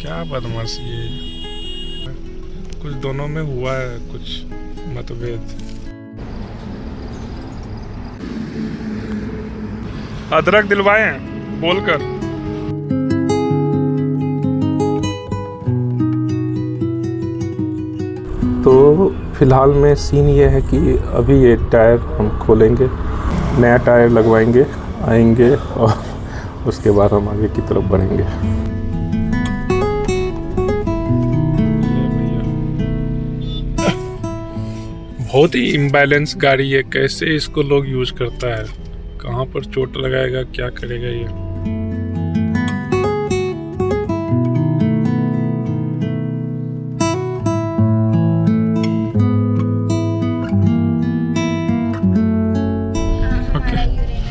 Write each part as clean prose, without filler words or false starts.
क्या बदमाशी है, कुछ दोनों में हुआ है कुछ मतभेद। अदरक दिलवाए हैं बोलकर। तो फिलहाल में सीन ये है कि अभी ये टायर हम खोलेंगे, नया टायर लगवाएंगे, आएंगे और उसके बाद हम आगे की तरफ बढ़ेंगे। बहुत ही इम्बैलेंस गाड़ी है, कैसे इसको लोग यूज करता है, कहाँ पर चोट लगाएगा, क्या करेगा ये।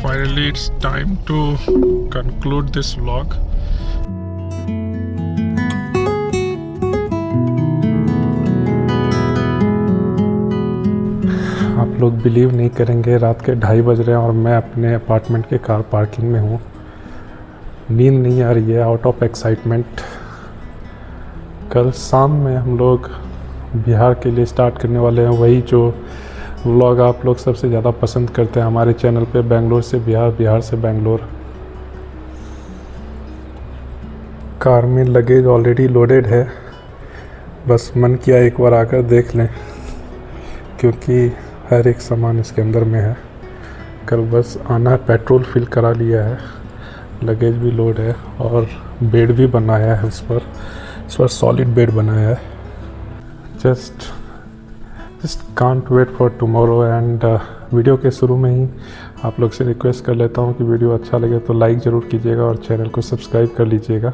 Finally, it's time to conclude this vlog. आप लोग बिलीव नहीं करेंगे, रात के 2:30 बज रहे हैं और मैं अपने अपार्टमेंट के कार पार्किंग में हूँ। नींद नहीं आ रही है, आउट ऑफ एक्साइटमेंट। कल शाम में हम लोग बिहार के लिए स्टार्ट करने वाले हैं, वही जो व्लॉग आप लोग सबसे ज़्यादा पसंद करते हैं हमारे चैनल पे, बेंगलोर से बिहार, बिहार से बेंगलोर। कार में लगेज ऑलरेडी लोडेड है, बस मन किया एक बार आकर देख लें, क्योंकि हर एक सामान इसके अंदर में है। कल बस आना है, पेट्रोल फिल करा लिया है, लगेज भी लोड है और बेड भी बनाया है। इस पर सॉलिड बेड बनाया है। Just can't wait for tomorrow. And video के शुरू में ही आप लोग से रिक्वेस्ट कर लेता हूँ कि वीडियो अच्छा लगे तो लाइक ज़रूर कीजिएगा और चैनल को सब्सक्राइब कर लीजिएगा।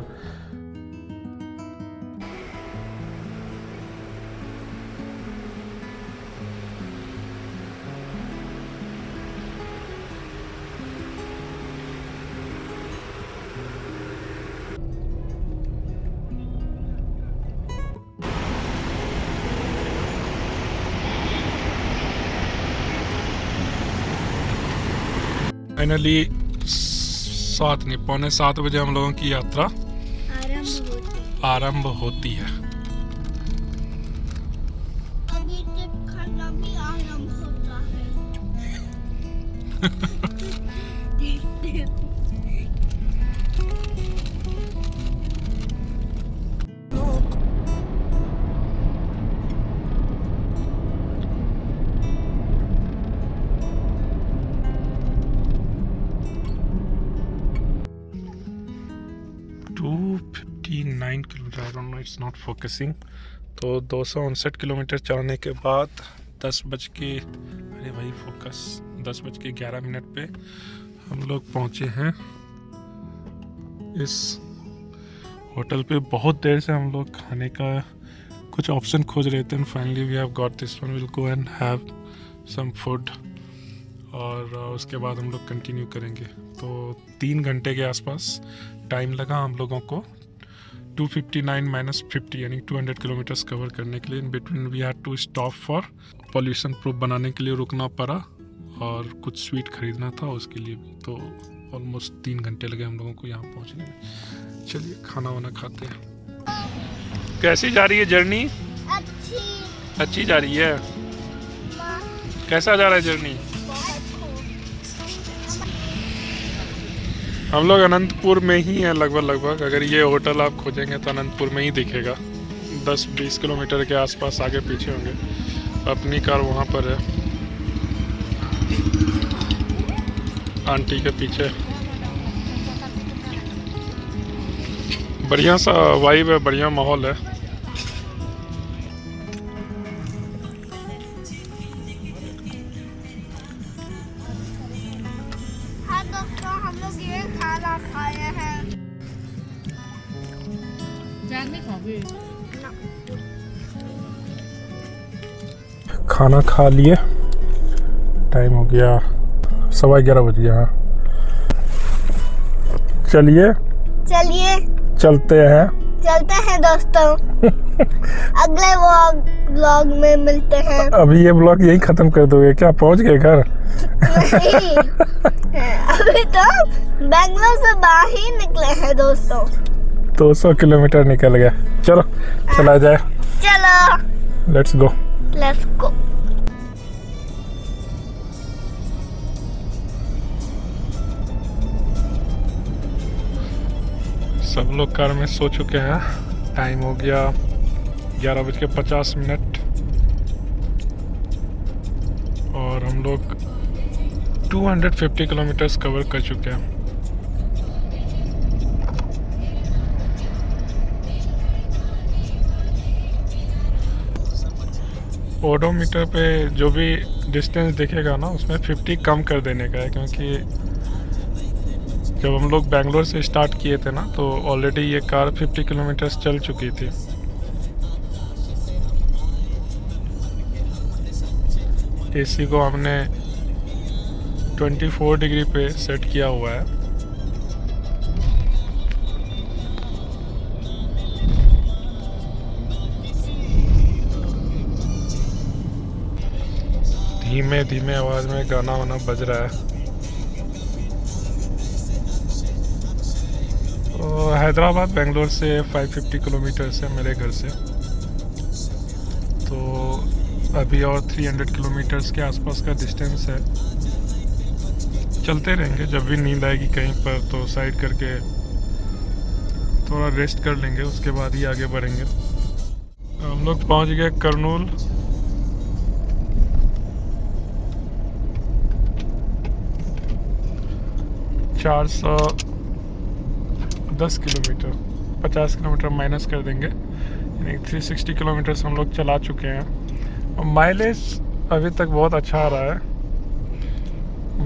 फाइनली 6:45 बजे हम लोगों की यात्रा आरंभ होती है। अभी तक खाना भी आरंभ होता है। 259 kilometre, I don't know, it's not focusing. तो 259 किलोमीटर चढ़ने के बाद 10:11 पे हम लोग पहुँचे हैं इस होटल पे। बहुत देर से हम लोग खाने का कुछ ऑप्शन खोज रहे थे। Finally we have got this one, will go and have some food और उसके बाद हम लोग कंटिन्यू करेंगे। तो 3 घंटे के आसपास टाइम लगा हम लोगों को 259 - 50 यानी 200 किलोमीटर्स कवर करने के लिए। In between we had to stop for pollution proof बनाने के लिए रुकना पड़ा और कुछ स्वीट खरीदना था उसके लिए भी। तो ऑलमोस्ट 3 घंटे लगे हम लोगों को यहाँ पहुँचने में। चलिए खाना वाना खाते हैं। कैसी जा रही है जर्नी? अच्छी जा रही है। कैसा जा रहा है जर्नी? हम लोग अनंतपुर में ही हैं लगभग। अगर ये होटल आप खोजेंगे तो अनंतपुर में ही दिखेगा। 10-20 किलोमीटर के आसपास आगे पीछे होंगे। अपनी कार वहाँ पर है आंटी के पीछे। बढ़िया सा वाइब है, बढ़िया माहौल है। हम लोग ये खाना खाए हैं। खाना खा लिए, टाइम हो गया 11:15 बज गया। चलिए चलते हैं दोस्तों। अगले व्लॉग में मिलते हैं। अभी ये व्लॉग यही खत्म कर दोगे क्या? पहुंच गए घर? नहीं, अभी तो बेंगलोर से बाहर ही निकले हैं दोस्तों। 200 किलोमीटर निकल गया। चलो चला जाए, चलो लेट्स गो। Let's go. सब लोग कार में सो चुके हैं। टाइम हो गया 11:50 और हम लोग 250 किलोमीटर्स कवर कर चुके हैं। ओडोमीटर पे जो भी डिस्टेंस दिखेगा ना, उसमें 50 कम कर देने का है, क्योंकि जब हम लोग बेंगलोर से स्टार्ट किए थे ना, तो ऑलरेडी ये कार 50 किलोमीटर्स चल चुकी थी। एसी को हमने 24 डिग्री पे सेट किया हुआ है। धीमे धीमे आवाज में गाना वाना बज रहा है। तो हैदराबाद बेंगलोर से 550 किलोमीटर्स है मेरे घर से, तो अभी और 300 किलोमीटर्स के आसपास का डिस्टेंस है। चलते रहेंगे, जब भी नींद आएगी कहीं पर तो साइड करके थोड़ा रेस्ट कर लेंगे, उसके बाद ही आगे बढ़ेंगे। हम लोग पहुंच गए करनूल। $410 किलोमीटर, 50 किलोमीटर माइनस कर देंगे, यानी 360 किलोमीटर्स हम लोग चला चुके हैं। और माइलेज अभी तक बहुत अच्छा आ रहा है।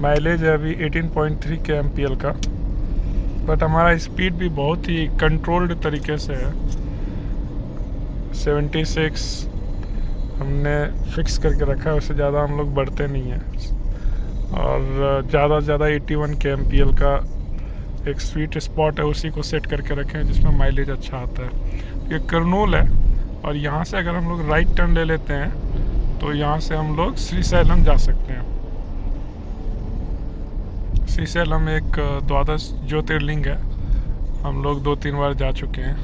माइलेज है अभी 18.3 kmpl का, बट हमारा स्पीड भी बहुत ही कंट्रोल्ड तरीके से है। 76 हमने फिक्स करके रखा है, उससे ज़्यादा हम लोग बढ़ते नहीं हैं। और ज़्यादा से ज़्यादा 81 kmpl का एक स्वीट स्पॉट है, उसी को सेट करके रखे हैं जिसमें माइलेज अच्छा आता है। ये करनूल है, और यहाँ से अगर हम लोग राइट टर्न ले लेते हैं तो यहाँ से हम लोग श्रीशैलम जा सकते हैं। श्रीशैलम एक द्वादश ज्योतिर्लिंग है, हम लोग 2-3 बार जा चुके हैं।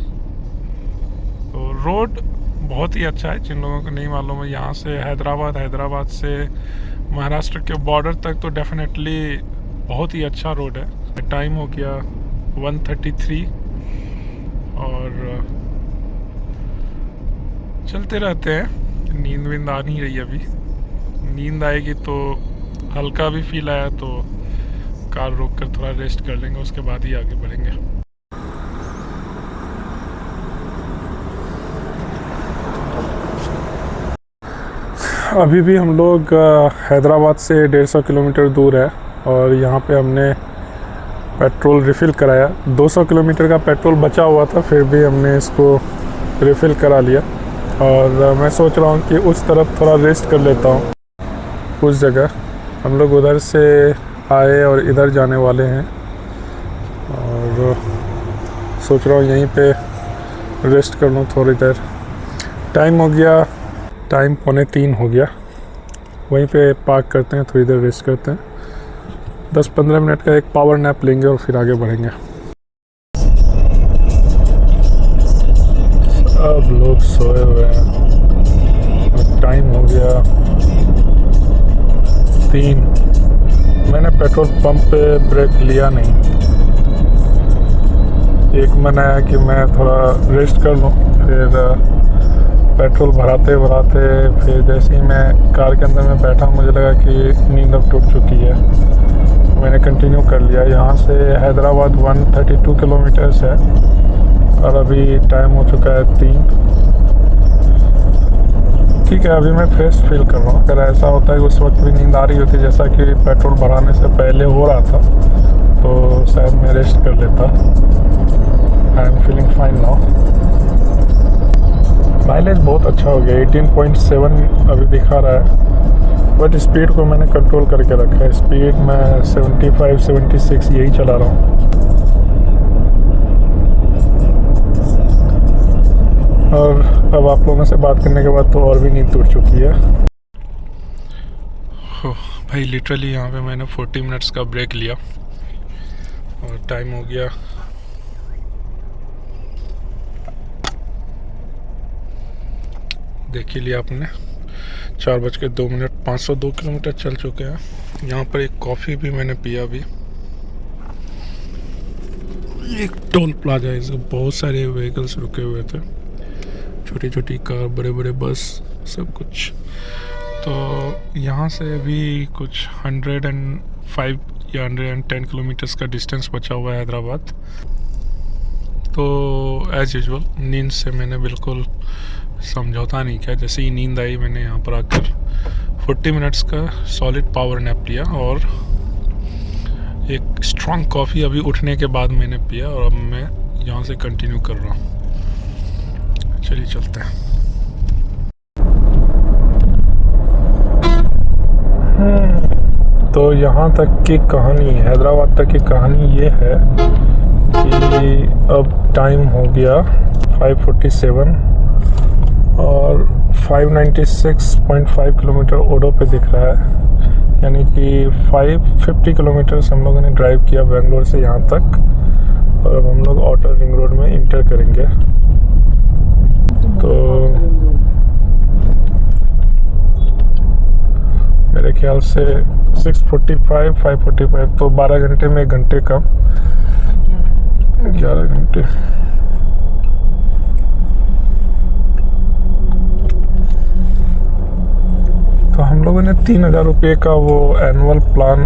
तो रोड बहुत ही अच्छा है, जिन लोगों को नहीं मालूम है। यहाँ से हैदराबाद से महाराष्ट्र के बॉर्डर तक तो डेफिनेटली बहुत ही अच्छा रोड है। टाइम हो गया 1:33 और चलते रहते हैं। नींद वींद आ नहीं रही अभी, नींद आएगी तो हल्का भी फील आया तो कार रोक कर थोड़ा रेस्ट कर लेंगे, उसके बाद ही आगे बढ़ेंगे। अभी भी हम लोग हैदराबाद से 150 किलोमीटर दूर है, और यहाँ पे हमने पेट्रोल रिफ़िल कराया। 200 किलोमीटर का पेट्रोल बचा हुआ था, फिर भी हमने इसको रिफ़िल करा लिया। और मैं सोच रहा हूँ कि उस तरफ थोड़ा रेस्ट कर लेता हूँ। उस जगह हम लोग उधर से आए और इधर जाने वाले हैं, और सोच रहा हूँ यहीं पे रेस्ट कर लूँ थोड़ी देर। टाइम हो गया, टाइम 2:45 हो गया। वहीं पे पार्क करते हैं, थोड़ी देर रेस्ट करते हैं। 10-15 मिनट का एक पावर नैप लेंगे और फिर आगे बढ़ेंगे। सब लोग सोए हुए हैं और टाइम हो गया 3। मैंने पेट्रोल पंप पे ब्रेक लिया नहीं। एक मन आया कि मैं थोड़ा रेस्ट कर लूँ, फिर पेट्रोल भराते फिर जैसे ही मैं कार के अंदर में बैठा, मुझे लगा कि नींद अब टूट चुकी है। मैंने कंटिन्यू कर लिया। यहाँ से हैदराबाद 132 किलोमीटर्स है, और अभी टाइम हो चुका है 3। ठीक है, अभी मैं फ्रेश फील कर रहा हूँ। अगर ऐसा होता है कि उस वक्त भी नींद आ रही होती जैसा कि पेट्रोल भराने से पहले हो रहा था, तो शायद मैं रेस्ट कर लेता। I am feeling fine now. Mileage बहुत अच्छा हो गया, 18.7 अभी दिखा रहा है, बट स्पीड को मैंने कंट्रोल करके रखा है। स्पीड मैं 75-76 यही चला रहा हूँ। और अब आप लोगों से बात करने के बाद तो और भी नींद टूट चुकी है। भाई लिटरली यहाँ पे मैंने 40 मिनट्स का ब्रेक लिया, और टाइम हो गया देख ही लिया आपने, 4:02, 502 किलोमीटर चल चुके हैं। यहाँ पर एक कॉफ़ी भी मैंने पिया अभी। एक टोल प्लाजा है, इसमें बहुत सारे व्हीकल्स रुके हुए थे, छोटी छोटी कार, बड़े बड़े बस, सब कुछ। तो यहाँ से अभी कुछ 105 या 110 किलोमीटर्स का डिस्टेंस बचा हुआ है हैदराबाद। तो एज़ यूजुअल नींद से मैंने बिल्कुल समझौता नहीं किया। जैसे ही नींद आई मैंने यहाँ पर आकर 40 मिनट्स का सॉलिड पावर नैप लिया और एक स्ट्रॉन्ग कॉफ़ी अभी उठने के बाद मैंने पिया और अब मैं यहाँ से कंटिन्यू कर रहा हूँ। चलिए चलते हैं। तो यहाँ तक की कहानी, हैदराबाद तक की कहानी ये है कि अब टाइम हो गया 5:47 और 596.5 किलोमीटर ओडो पे दिख रहा है, यानी कि 550 किलोमीटर्स हम लोगों ने ड्राइव किया बेंगलोर से यहाँ तक। और अब हम लोग आउटर रिंग रोड में इंटर करेंगे। तो मेरे ख्याल से 6:45, 5:45, तो 12 घंटे में 1 घंटे कम, 11 घंटे। तो हम लोगों ने 3,000 रुपये का वो एनुअल प्लान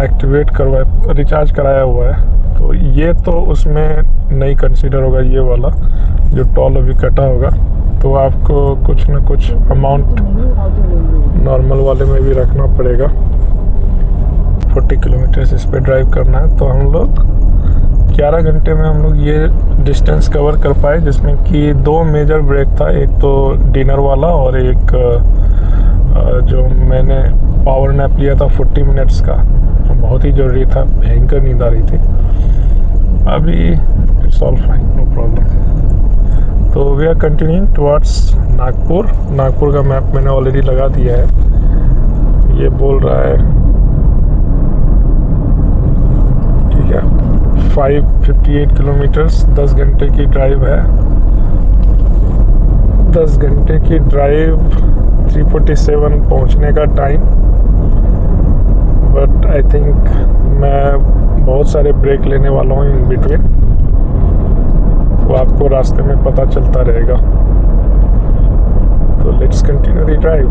एक्टिवेट करवाया, रिचार्ज कराया हुआ है। तो ये तो उसमें नहीं कंसीडर होगा, ये वाला जो टोल अभी कटा होगा। तो आपको कुछ ना कुछ अमाउंट नॉर्मल वाले में भी रखना पड़ेगा। 40 किलोमीटर इस पे ड्राइव करना है। तो हम लोग 11 घंटे में हम लोग ये डिस्टेंस कवर कर पाए, जिसमें कि 2 मेजर ब्रेक था, एक तो डिनर वाला और एक जो मैंने पावर नैप लिया था 40 मिनट्स का, बहुत ही ज़रूरी था, भयंकर नींद आ रही थी। अभी it's all fine, no problem. तो we are continuing towards Nagpur. Nagpur का मैप मैंने ऑलरेडी लगा दिया है। ये बोल रहा है, ठीक है, 558 किलोमीटर्स, 10 घंटे की ड्राइव है। 10 घंटे की ड्राइव, 3:47 पहुंचने का टाइम। बट आई थिंक मैं बहुत सारे ब्रेक लेने वाला हूँ इन बिटवीन, वो आपको रास्ते में पता चलता रहेगा। तो लेट्स कंटिन्यू द ड्राइव।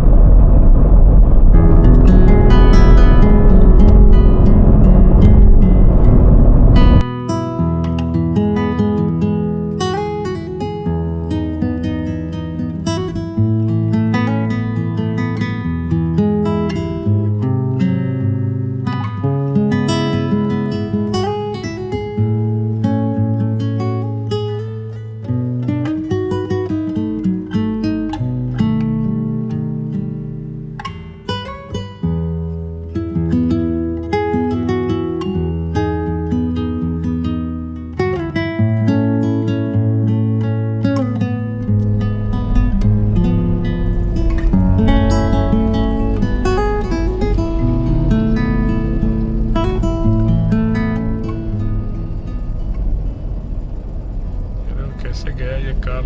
कैसे गया ये कार,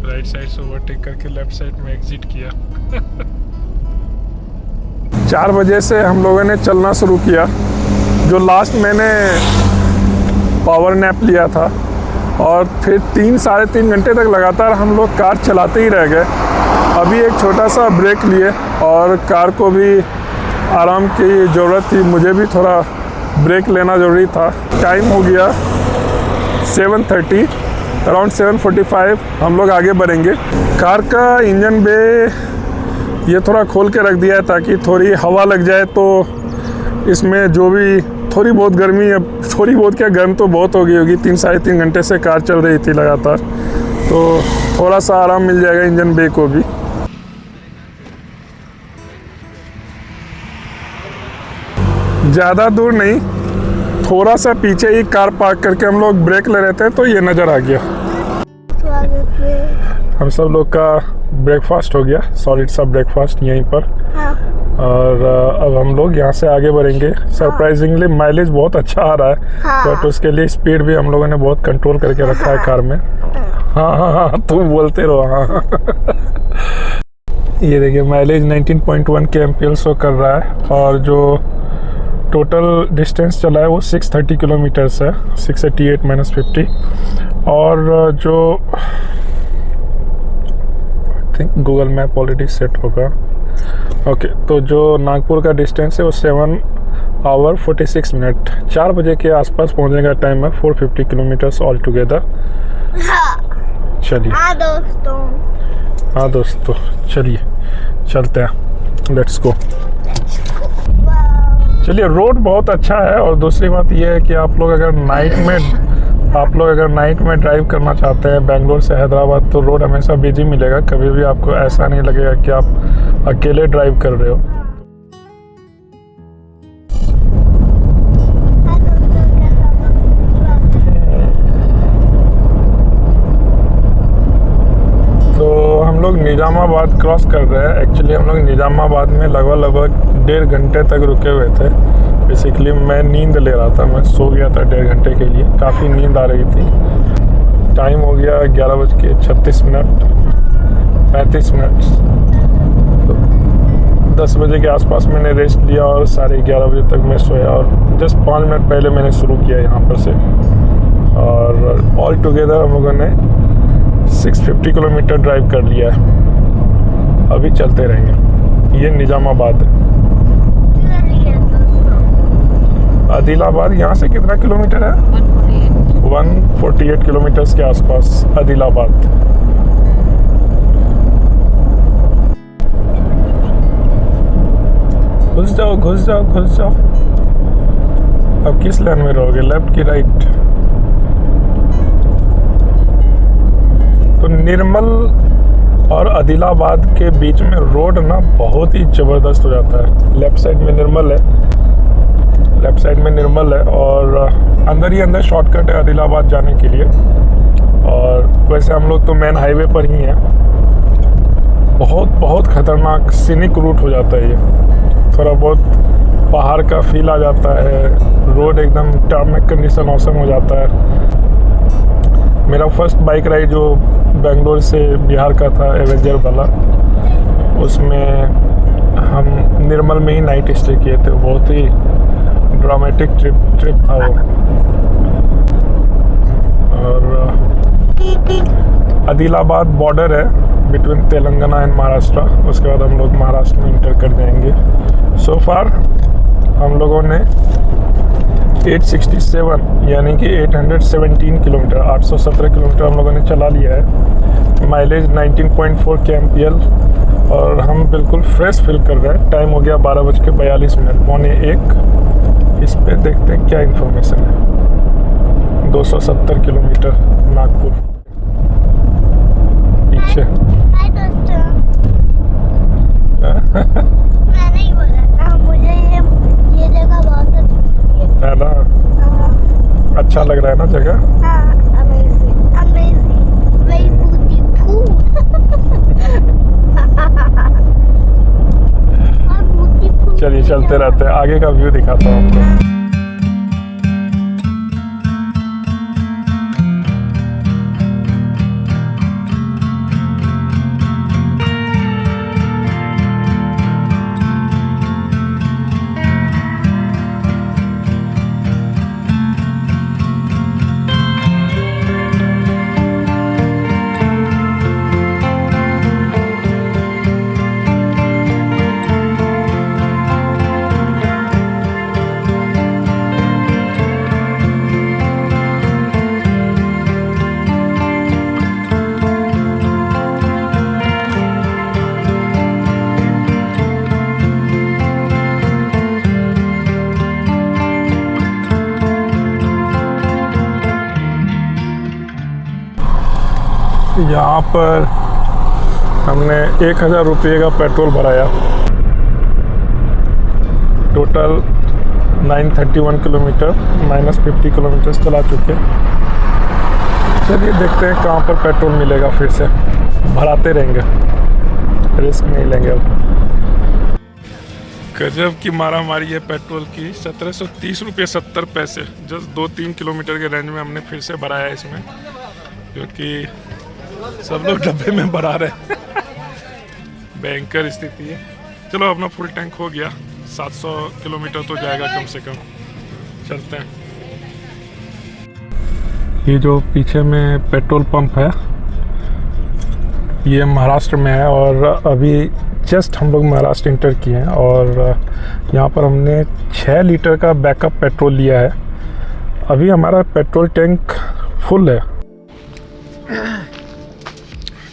राइट साइड से ओवरटेक करके लेफ्ट साइड में एग्जिट किया। 4 बजे से हम लोगों ने चलना शुरू किया। जो लास्ट मैंने पावर नैप लिया था, और फिर 3 साढ़े 3 घंटे तक लगातार हम लोग कार चलाते ही रह गए। अभी एक छोटा सा ब्रेक लिए और कार को भी आराम की ज़रूरत थी, मुझे भी थोड़ा ब्रेक लेना ज़रूरी था। टाइम हो गया 7:30, अराउंड 7:45 हम लोग आगे बढ़ेंगे। कार का इंजन बे ये थोड़ा खोल के रख दिया है ताकि थोड़ी हवा लग जाए, तो इसमें जो भी थोड़ी बहुत गर्मी, अब थोड़ी बहुत क्या, गर्म तो बहुत हो गई होगी, 3 साढ़े 3 घंटे से कार चल रही थी लगातार, तो थोड़ा सा आराम मिल जाएगा इंजन बे को भी। ज़्यादा दूर नहीं, थोड़ा सा पीछे ही कार पार्क करके हम लोग ब्रेक ले रहे थे, तो ये नज़र आ गया। हम सब लोग का ब्रेकफास्ट हो गया, सॉलिड सा ब्रेकफास्ट यहीं पर। हाँ। और अब हम लोग यहाँ से आगे बढ़ेंगे। सरप्राइजिंगली माइलेज बहुत अच्छा आ रहा है, हाँ। बट उसके लिए स्पीड भी हम लोगों ने बहुत कंट्रोल करके रखा है कार में। हाँ हाँ हाँ, तुम बोलते रहो। हाँ ये देखिए माइलेज 19.1 kmpl शो कर रहा है और जो टोटल डिस्टेंस चला है वो 630 किलोमीटर्स है, 688 माइनस 50। और जो I think Google map already set होगा। ओके, तो जो नागपुर का डिस्टेंस है वो 7 आवर 46 मिनट, 4 बजे के आसपास पहुंचने का टाइम है, 450 किलोमीटर्स ऑल टुगेदर। चलिए हाँ दोस्तों, चलिए चलते हैं, लेट्स गो। चलिए, रोड बहुत अच्छा है और दूसरी बात यह है कि आप लोग अगर नाइट में ड्राइव करना चाहते हैं बेंगलोर से हैदराबाद, तो रोड हमेशा बिजी मिलेगा, कभी भी आपको ऐसा नहीं लगेगा कि आप अकेले ड्राइव कर रहे हो। तो हम लोग निजामाबाद क्रॉस कर रहे हैं। एक्चुअली हम लोग निजामाबाद में लगभग 1.5 घंटे तक रुके हुए थे। बेसिकली मैं नींद ले रहा था, मैं सो गया था 1.5 घंटे के लिए, काफ़ी नींद आ रही थी। टाइम हो गया 11:36 मिनट 35 मिनट। तो 10 बजे के आसपास मैंने रेस्ट लिया और 11:30 बजे तक मैं सोया और जस्ट 5 मिनट पहले मैंने शुरू किया यहाँ पर से। और ऑल टुगेदर हम लोगों ने 650 किलोमीटर ड्राइव कर लिया है। अभी चलते रहेंगे। ये निजामाबाद है। आदिलाबाद यहाँ से कितना किलोमीटर है? 148 किलोमीटर्स के आसपास आदिलाबाद। घुस जाओ। अब किस लाइन में रहोगे, लेफ्ट की राइट? तो निर्मल और आदिलाबाद के बीच में रोड ना बहुत ही ज़बरदस्त हो जाता है। लेफ्ट साइड में निर्मल है और अंदर ही अंदर शॉर्टकट है आदिलाबाद जाने के लिए। और वैसे हम लोग तो मेन हाईवे पर ही हैं। बहुत खतरनाक सीनिक रूट हो जाता है ये। थोड़ा बहुत पहाड़ का फील आ जाता है, रोड एकदम टार्मेक कंडीशन औसम हो जाता है। मेरा फर्स्ट बाइक राइड जो बेंगलोर से बिहार का था, एवेंजर वाला, उसमें हम निर्मल में ही नाइट स्टे किए थे। बहुत ही ड्रामेटिक ट्रिप था वो। और आदिलाबाद बॉर्डर है बिटवीन तेलंगाना एंड महाराष्ट्र। उसके बाद हम लोग महाराष्ट्र में इंटर कर जाएंगे। सो फार हम लोगों ने 867 यानी कि 817 किलोमीटर, 817 किलोमीटर हम लोगों ने चला लिया है। माइलेज 19.4 kmpl और हम बिल्कुल फ्रेश फील कर रहे हैं। टाइम हो गया 12:42 मिनट, 1:45। इस पे देखते हैं क्या इन्फॉर्मेशन है। 270 किलोमीटर नागपुर पीछे। मैंने ही बोला था, मुझे ये जगह बहुत अच्छी है ना? अच्छा लग रहा है ना जगह? Amazing, very beautiful. चलिए चलते रहते हैं, आगे का व्यू दिखाता हूँ आपको। यहाँ पर हमने 1000 रुपये का पेट्रोल भराया। टोटल 931 किलोमीटर -50 किलोमीटर चला चुके। चलिए देखते हैं कहाँ पर पेट्रोल मिलेगा, फिर से भराते रहेंगे, रिस्क नहीं लेंगे अब। गजब की मारा मारी है पेट्रोल की। 1730 रुपये 70 पैसे जस्ट 2-3 किलोमीटर के रेंज में हमने फिर से भराया इसमें, क्योंकि सब लोग डब्बे में भरा रहे हैं। भयंकर स्थिति है। चलो अपना फुल टैंक हो गया, 700 किलोमीटर तो जाएगा कम से कम। चलते हैं। ये जो पीछे में पेट्रोल पंप है ये महाराष्ट्र में है और अभी जस्ट हम लोग महाराष्ट्र इंटर किए हैं और यहाँ पर हमने 6 लीटर का बैकअप पेट्रोल लिया है। अभी हमारा पेट्रोल टैंक फुल है।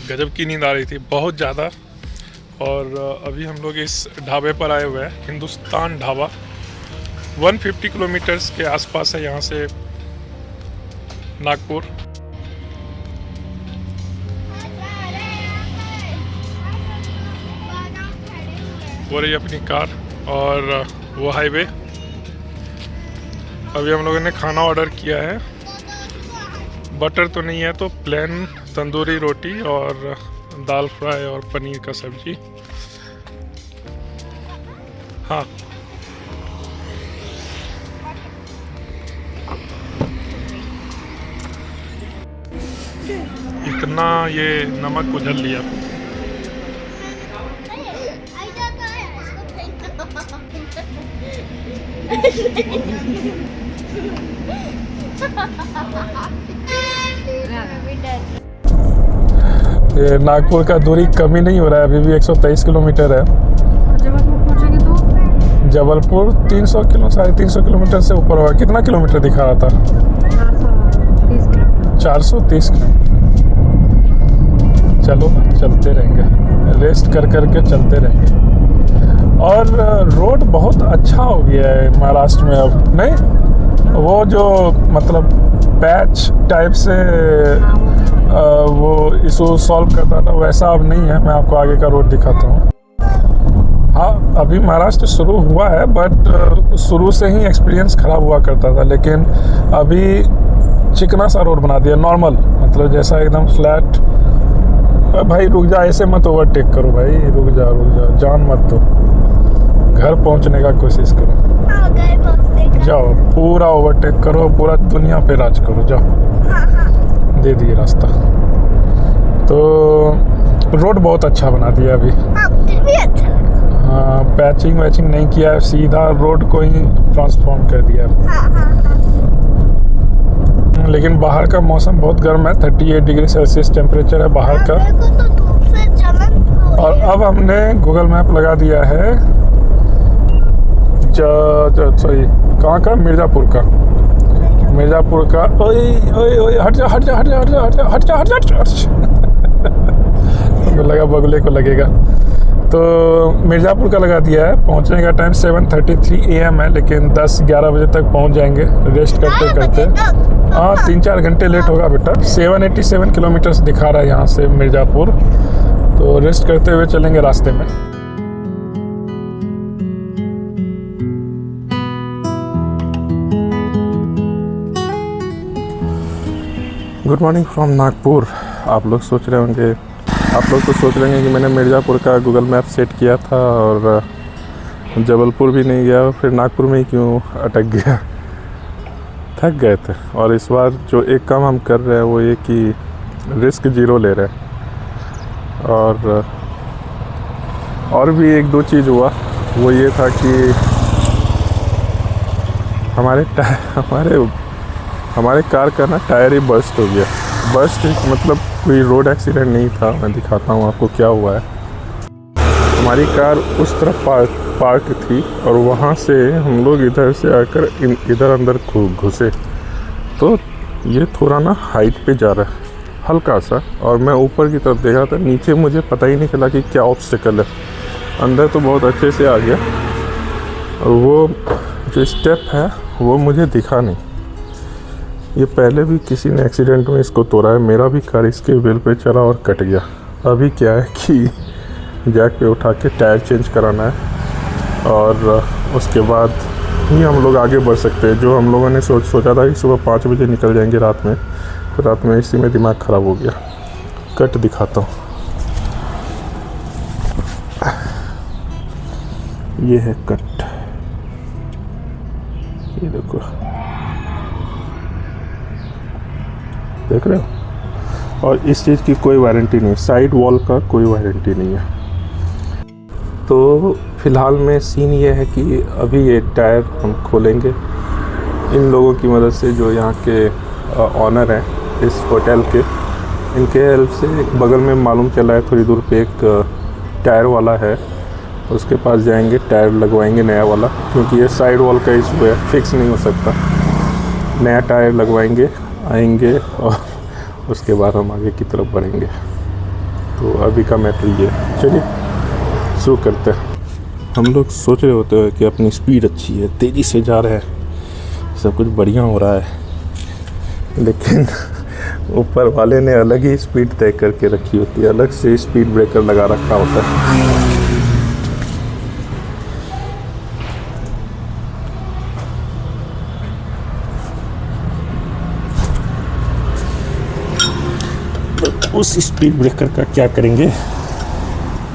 गजब की नींद आ रही थी, बहुत ज़्यादा। और अभी हम लोग इस ढाबे पर आए हुए हैं, हिंदुस्तान ढाबा। 150 किलोमीटर्स के आसपास है यहाँ से नागपुर। वो रही अपनी कार और वो हाईवे। अभी हम लोगों ने खाना ऑर्डर किया है। बटर तो नहीं है तो प्लेन तंदूरी रोटी और दाल फ्राई और पनीर का सब्जी। हाँ, इतना ये नमक उझल लिया। ये नागपुर का दूरी कम ही नहीं हो रहा है, अभी भी 123 किलोमीटर है। जबलपुर पहुंचेंगे तो जबलपुर 300 किलो 350 किलोमीटर से ऊपर होगा। कितना किलोमीटर दिखा रहा था? 430 किलोमीटर। चलो चलते रहेंगे, रेस्ट कर करके चलते रहेंगे। और रोड बहुत अच्छा हो गया है महाराष्ट्र में अब। नहीं, वो जो मतलब पैच टाइप से वो इशू सॉल्व करता था वैसा अब नहीं है। मैं आपको आगे का रोड दिखाता हूँ। हाँ, अभी महाराष्ट्र शुरू हुआ है बट शुरू से ही एक्सपीरियंस ख़राब हुआ करता था, लेकिन अभी चिकना सा रोड बना दिया, नॉर्मल, मतलब जैसा एकदम फ्लैट। भाई रुक जा, ऐसे मत ओवरटेक करो भाई, रुक जा जान मत दो। घर पहुंचने का कोशिश करो। जाओ, पूरा ओवरटेक करो, पूरा दुनिया पे राज करो। जाओ, दे दिए रास्ता। तो रोड बहुत अच्छा बना दिया अभी। हाँ, पैचिंग वैचिंग नहीं किया है, सीधा रोड को ही ट्रांसफॉर्म कर दिया। लेकिन बाहर का मौसम बहुत गर्म है, 38 डिग्री सेल्सियस टेम्परेचर है बाहर का। और अब हमने गूगल मैप लगा दिया है सॉरी कहाँ का, मिर्ज़ापुर का। ओए हट जा। तो लगा बगले को लगेगा। तो मिर्ज़ापुर का लगा दिया है। पहुंचने का टाइम 7:33 AM है, लेकिन 10-11 बजे तक पहुंच जाएंगे रेस्ट करते करते। हाँ, 3-4 घंटे लेट होगा बेटा। 787 किलोमीटर्स दिखा रहा है यहाँ से मिर्ज़ापुर। तो रेस्ट करते हुए चलेंगे रास्ते में। Good morning from Nagpur. आप लोग सोच रहे होंगे, आप लोग तो सोच रहे हैं कि मैंने मिर्ज़ापुर का गूगल मैप सेट किया था और जबलपुर भी नहीं गया, फिर नागपुर में ही क्यों अटक गया। थक गए थे। और इस बार जो एक काम हम कर रहे हैं वो ये कि रिस्क ज़ीरो ले रहे हैं। और भी 1-2 चीज़ हुआ। वो ये था कि हमारे कार का ना टायर ही बर्स्ट हो गया। बर्स्ट मतलब कोई रोड एक्सीडेंट नहीं था। मैं दिखाता हूँ आपको क्या हुआ है। हमारी कार उस तरफ पार्क थी और वहाँ से हम लोग इधर से आकर इधर अंदर घुसे, तो ये थोड़ा ना हाइट पे जा रहा है हल्का सा, और मैं ऊपर की तरफ देखा था, नीचे मुझे पता ही नहीं चला कि क्या ऑब्स्टिकल है। अंदर तो बहुत अच्छे से आ गया और वो जो स्टेप है वो मुझे दिखा नहीं। ये पहले भी किसी ने एक्सीडेंट में इसको तोड़ा है। मेरा भी कार इसके व्हील पे चला और कट गया। अभी क्या है कि जैक पे उठा के टायर चेंज कराना है और उसके बाद ही हम लोग आगे बढ़ सकते हैं। जो हम लोगों ने सोचा था कि सुबह 5 बजे निकल जाएंगे रात में, तो रात में इसी में दिमाग ख़राब हो गया। कट दिखाता हूँ, ये है कट, ये देखो, देख रहे हो। और इस चीज़ की कोई वारंटी नहीं, साइड वॉल का कोई वारंटी नहीं है। तो फ़िलहाल में सीन ये है कि अभी ये टायर हम खोलेंगे इन लोगों की मदद से जो यहाँ के ऑनर हैं इस होटल के। इनके हेल्प से बगल में मालूम चला है थोड़ी दूर पे एक टायर वाला है, उसके पास जाएंगे, टायर लगवाएंगे नया वाला, क्योंकि ये साइड वॉल का इशू है, फिक्स नहीं हो सकता। नया टायर लगवाएंगे, आएंगे और उसके बाद हम आगे की तरफ बढ़ेंगे। तो अभी का मैटर ये, चलिए शुरू करते हैं। हम लोग सोच रहे होते हैं कि अपनी स्पीड अच्छी है, तेज़ी से जा रहे हैं, सब कुछ बढ़िया हो रहा है, लेकिन ऊपर वाले ने अलग ही स्पीड तय करके रखी होती है, अलग से स्पीड ब्रेकर लगा रखा होता है। उस स्पीड ब्रेकर का क्या करेंगे,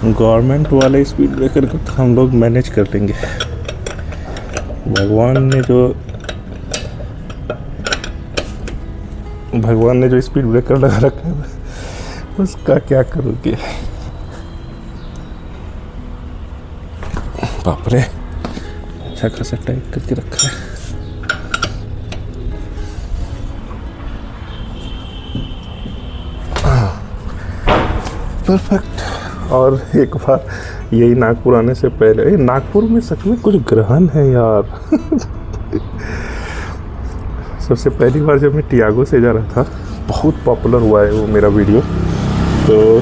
गवर्नमेंट वाले स्पीड ब्रेकर को तो हम लोग मैनेज कर लेंगे। भगवान ने जो स्पीड ब्रेकर लगा रखा है उसका क्या करोगे। बाप रे, अच्छा खासा टाइट करके रखा है। परफेक्ट। और एक बार यही नागपुर आने से पहले, नागपुर में सच में कुछ ग्रहण है यार। सबसे पहली बार जब मैं टियागो से जा रहा था, बहुत पॉपुलर हुआ है वो मेरा वीडियो, तो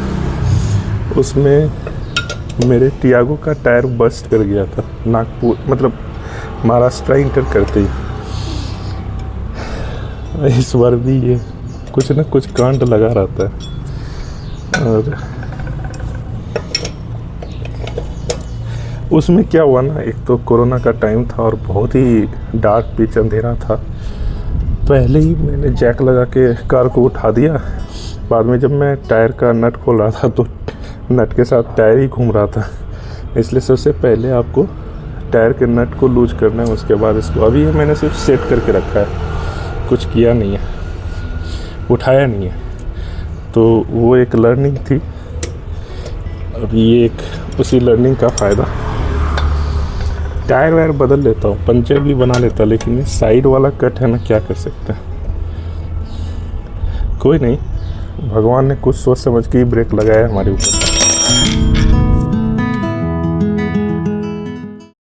उसमें मेरे टियागो का टायर बस्ट कर गया था नागपुर, मतलब महाराष्ट्र इंटर करते ही। इस बार भी ये कुछ ना कुछ कांड लगा रहता है। और उसमें क्या हुआ ना, एक तो कोरोना का टाइम था और बहुत ही डार्क पिच अंधेरा था। पहले ही मैंने जैक लगा के कार को उठा दिया, बाद में जब मैं टायर का नट खोल रहा था तो नट के साथ टायर ही घूम रहा था। इसलिए सबसे पहले आपको टायर के नट को लूज करना है, उसके बाद इसको, अभी ये मैंने सिर्फ सेट करके रखा है, कुछ किया नहीं है, उठाया नहीं है। तो वो एक लर्निंग थी, अभी ये एक उसी लर्निंग का फ़ायदा। टायर वायर बदल लेता हूँ, पंचर भी बना लेता, लेकिन ये साइड वाला कट है ना, क्या कर सकते हैं। कोई नहीं, भगवान ने कुछ सोच समझ के ही ब्रेक लगाया हमारे ऊपर।